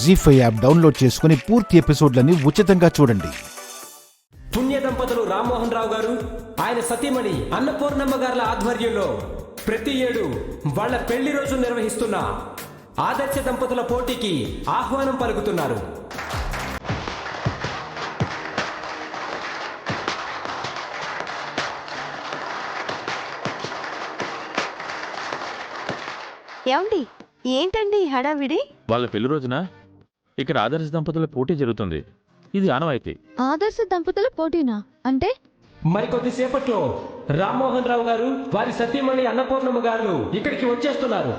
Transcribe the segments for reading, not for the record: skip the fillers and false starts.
జీ5 app download చేసుకుని పూర్తి ఎపిసోడ్లని ఉచితంగా చూడండి. పుణ్య దంపతులు రామ్మోహన్ రావు గారు ఆయన సతీమణి అన్నపూర్ణమ్మ గారుల ఆధ్వర్యంలో ప్రతి ఏడు వాళ్ల పెళ్లి రోజు నిర్వహిస్తున్న ఆదర్శ దంపతుల పోటీకి ఆహ్వానం పలుకుతున్నారు. ఏమండి, ఏంటండి హడావిడి? వాళ్ళ పెళ్లి రోజున ఇక్కడ ఆదర్శ దంపతుల పోటీ జరుగుతుంది. ఇది ఆనవాయితీ. ఆదర్శ దంపతుల పోటీనా? అంటే మరికొద్దిసేపట్లో రామ్మోహన్ రావు గారు వారి సతీమణి అన్నపూర్ణమ్మ గారు ఇక్కడికి వచ్చేస్తున్నారు.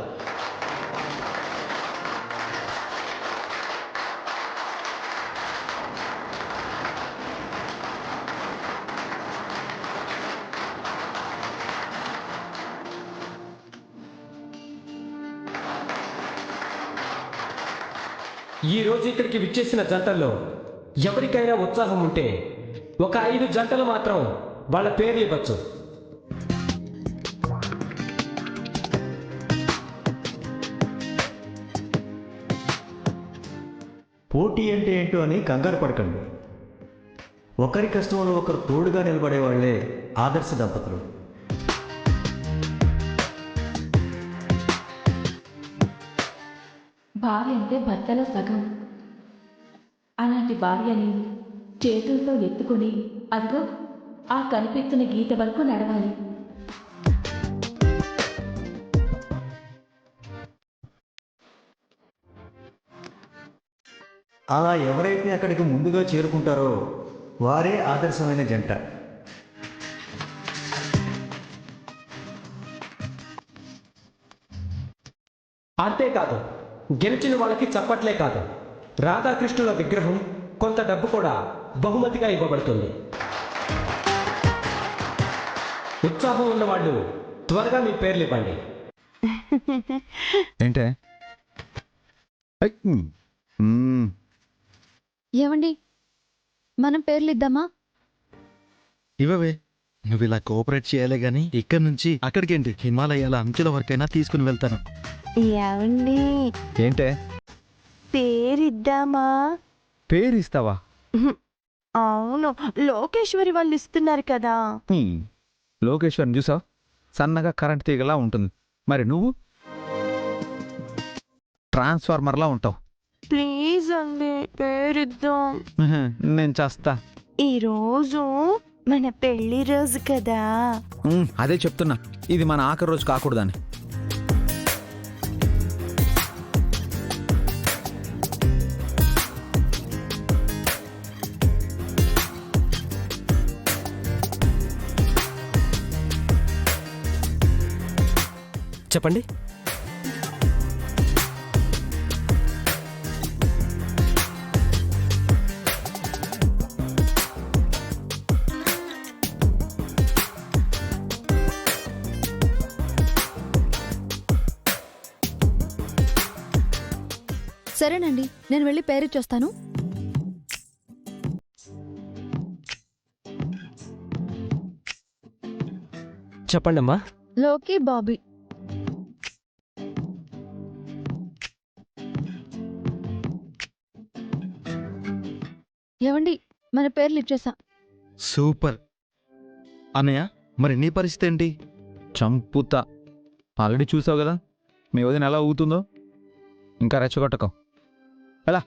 ఈ రోజు ఇక్కడికి విచ్చేసిన జంటల్లో ఎవరికైనా ఉత్సాహం ఉంటే ఒక 5 జంటలు మాత్రం వాళ్ళ పేర్లు ఇవ్వచ్చు. పోటీ అంటే ఏంటో అని కంగారు పడకండి. ఒకరి కష్టంలో ఒకరు తోడుగా నిలబడే వాళ్లే ఆదర్శ దంపతులు. భార్య అంటే భర్తలో సగం. అలాంటి భార్యని చేతులతో ఎత్తుకుని అదిగో ఆ కనిపిస్తున్న గీత వరకు నడవాలి. అలా ఎవరైతే అక్కడికి ముందుగా చేరుకుంటారో వారే ఆదర్శమైన జంట. అంతేకాదు, గెలిచిన వాళ్ళకి చప్పట్లే కాదు, రాధాకృష్ణుల విగ్రహం, కొంత డబ్బు కూడా బహుమతిగా ఇవ్వబడుతుంది. ఉత్సాహం ఉన్నవాళ్ళు త్వరగా మీ పేర్లు ఇవ్వండి. ఏంటే ఏమండి, మనం పేర్లు ఇద్దామా? ఇవవే, నువ్వు ఇలా కోఆపరేట్ చేయాలి గాని ఇక్కడి నుంచి అక్కడికేంటి, హిమాలయాల అంచుల వరకైనా తీసుకుని వెళ్తాను. ఏమండి, ఏంటే పేరిద్దామా? పేరు ఇస్తావా? అవును, లోకేశ్వరి వాళ్ళు ఇస్తున్నారు కదా. లోకేశ్వరిని చూసావు, సన్నగా కరెంట్ తీగలా ఉంటుంది. మరి నువ్వు ట్రాన్స్ఫార్మర్లా ఉంటావు. ప్లీజ్ అండి, పేరిద్దాం. నేను చేస్తా. ఈరోజు మన పెళ్లి రోజు కదా. అదే చెప్తున్నా, ఇది మన ఆఖరి రోజు కాకూడదని. చెప్పండి. సరేనండి, నేను వెళ్ళి పేరిచ్చొస్తాను. చెప్పండమ్మా. లోకి బాబీ. ఏమండి, మన పేర్లు ఇచ్చేసా. సూపర్ అన్నయ్య. మరి నీ పరిస్థితి ఏంటి? చంపుతా. ఆల్రెడీ చూసావు కదా మీ వదిన ఎలా ఊగుతుందో. ఇంకా రెచ్చగొట్టకం. ఎలా?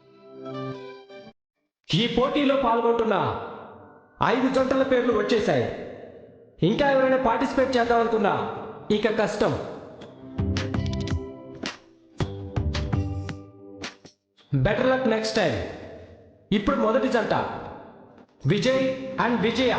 ఈ పోటీలో పాల్గొంటున్న 5 జంటల పేర్లు వచ్చేసాయి. ఇంకా ఎవరైనా పార్టిసిపేట్ చేద్దామనుకున్నా ఇక కష్టం. Better luck next time. ఇప్పుడు మొదటి జంట విజయ్ అండ్ విజయ.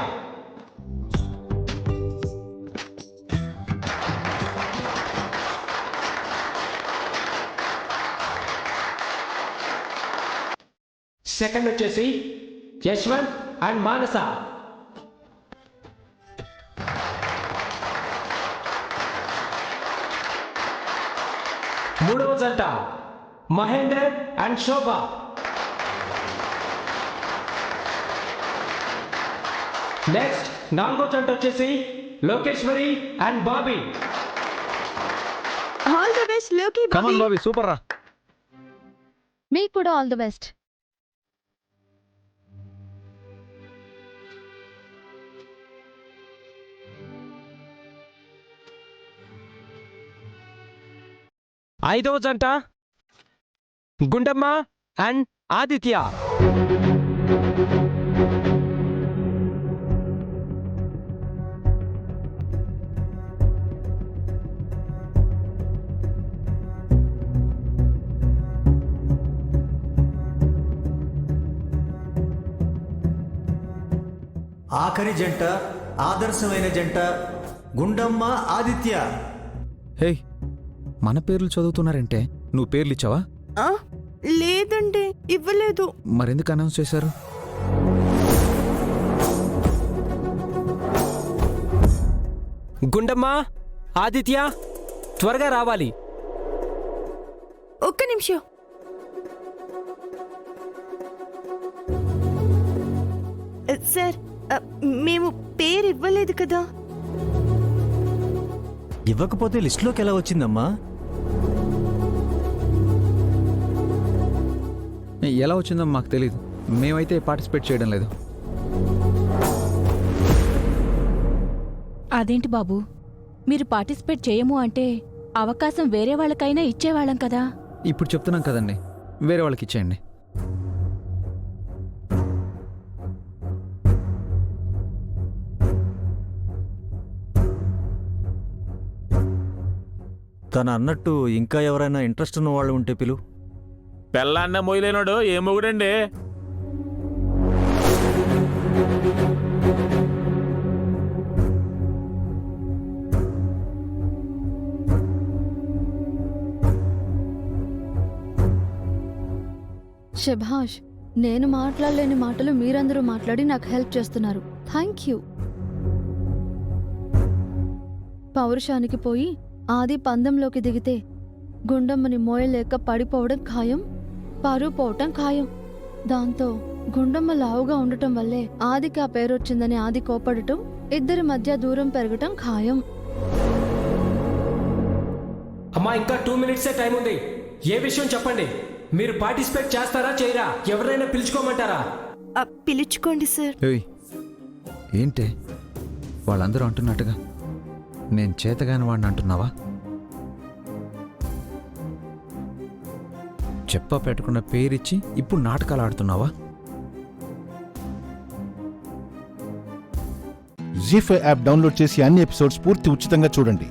సెకండ్ వచ్చేసి యశ్వంత్ అండ్ మానస. మూడవ జంట మహేందర్ అండ్ శోభ. నెక్స్ట్ నాలుగో జంట వచ్చేసి Lokeshwari and Bobby. All the best లోకి కమన్ బాబీ, సూపర్ రా. మీకు కూడా ఆల్ ది బెస్ట్. ఐదవ జంట గుండమ్మ అండ్ ఆదిత్య. ఆఖరి జంట, ఆదర్శమైన జంట గుండమ్మ ఆదిత్య. హే, మన పేర్లు చదువుతున్నారంటే నువ్వు పేర్లు ఇచ్చావా? లేదండి, ఇవ్వలేదు. మరెందుకు అనౌన్స్ చేశారు? గుండమ్మ ఆదిత్య త్వరగా రావాలి. ఒక్క నిమిషం. సార్, మేము పేరు ఇవ్వలేదు కదా. ఇవ్వకపోతే లిస్టులోకి ఎలా వచ్చిందమ్మా? ఎలా వచ్చిందో మాకు తెలీదు. మేమైతే పార్టిసిపేట్ చేయడం లేదు. అదేంటి బాబు, మీరు పార్టిసిపేట్ చేయము అంటే అవకాశం వేరే వాళ్ళకైనా ఇచ్చేవాళ్ళం కదా. ఇప్పుడు చెప్తున్నాం కదండి, వేరే వాళ్ళకి ఇచ్చేయండి. తను అన్నట్టు ఇంకా ఎవరైనా ఇంట్రెస్ట్ ఉన్న వాళ్ళు ఉంటే పిలు. పెళ్ళాన్న మొయ్యలేనాడు ఏ మొగుడండి? శభాష్, నేను మాట్లాడలేని మాటలు మీరందరూ మాట్లాడి నాకు హెల్ప్ చేస్తున్నారు. Thank you. పౌరుషానికి పోయి ఆది పందెంలోకి దిగితే గుండమ్మని మోయలేక పడిపోవడం ఖాయం, పరువు పోవటం ఖాయం. దాంతో గుండమ్మ లావుగా ఉండటం వల్లే ఆదికి ఆ పేరు వచ్చిందని ఆది కోపడటం, ఇద్దరి మధ్య దూరం పెరగటం ఖాయం. అమ్మా, ఇంకా 2 minutes టైం ఉంది. ఏ విషయం చెప్పండి. మీరు పార్టిసిపేట్ చేస్తారా చేయరా? ఎవరైనా పిలుచుకోమంటారా? పిలుచుకోండి సార్. ఏయ్, ఏంటే వాళ్ళందరూ అంటున్నట్టుగా నేను చేతగాని వాడిని అంటున్నావా? చెప్ప పెట్టకుండా పేరిచ్చి ఇప్పుడు నాటకాలు ఆడుతున్నావా? జీ5 యాప్ డౌన్లోడ్ చేసి అన్ని ఎపిసోడ్స్ పూర్తి ఉచితంగా చూడండి.